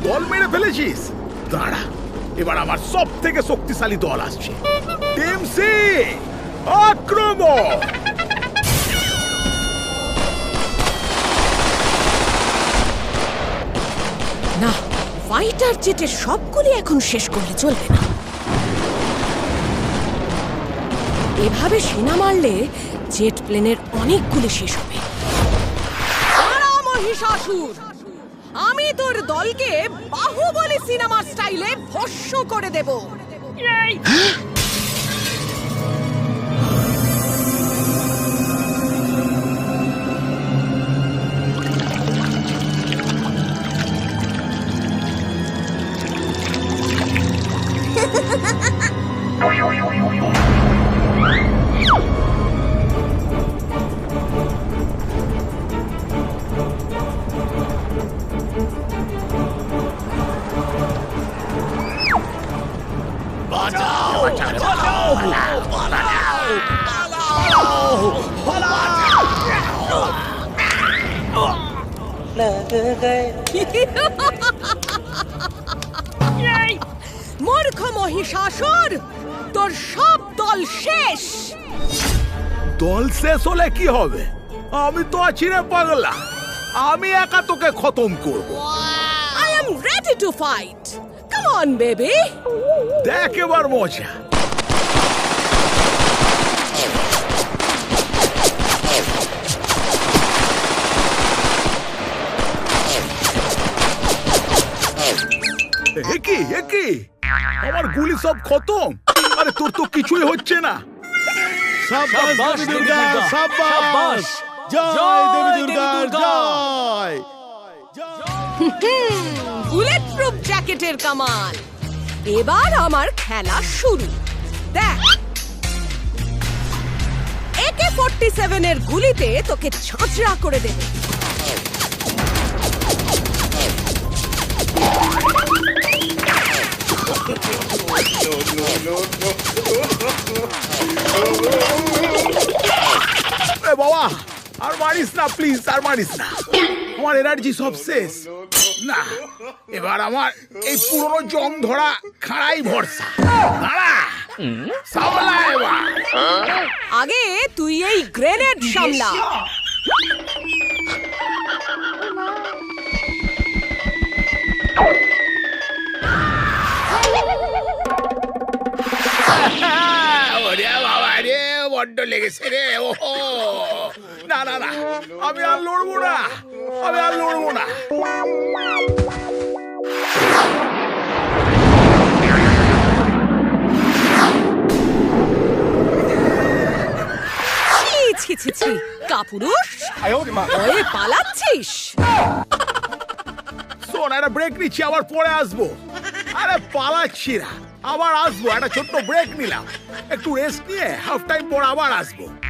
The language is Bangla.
দল মেরে ফেলেছিস। দাঁড়া, এবার আমার সব থেকে শক্তিশালী দল আসছে। টিম সি, আক্রমণ! না, ফাইটার জেটের সবগুলি এখন শেষ করলে চলবে না। এভাবে সেনা মারলে জেট প্লেনের অনেকগুলি শেষ হবে। দাঁড়া মহিষাসুর, আমি তোর দলকে বাহুবলী সিনেমার স্টাইলে ভস্ম করে দেব। মূর্খ মহিষাসুর, তোর সব দল শেষ। দল শেষ হলে কি হবে? আমি তো আছি রে পাগলা, আমি একা তোকে খতম করব। I am ready to fight. Come on, baby. দেখ এবার মজা। একি আমার গুলি সব খতম। আরে তোর তো কিছুই হচ্ছে না। সাব্বাস দেবী দুর্গা, সাব্বাস! জয় দেবী দুর্গা, জয়! বুলেট প্রুফ জ্যাকেটের কামাল। এবার আমার খেলা শুরু। দেখ, AK-47 এর গুলিতে তোকে ছাঁচড়া করে দেবে। বাবা, আর মারিস না প্লিজ, আর মারিস না। আমার এনার্জি সব শেষ। না, এবার আমার এই পুরনো জং ধরা খাড়াই ভরসা। দাঁড়া, সামলা এবার। আগে তুই এই গ্রেনেড সামলা। ওরে বাবা রে, বড্ড লেগেছে রে। ওহো, না না না, আমি আর লড়বো না, আমি আর লড়বো না। ছি ছি ছি, কাপুরুষ, ওই পালাচ্ছিস? শোন, একটা ব্রেক নিচ্ছি, আবার পরে আসবো। আরে পালাচ্ছি না, আবার আসবো। একটা ছোট্ট ব্রেক নিলাম, একটু রেস্ট নিয়ে হাফ টাইম পর আবার আসবো।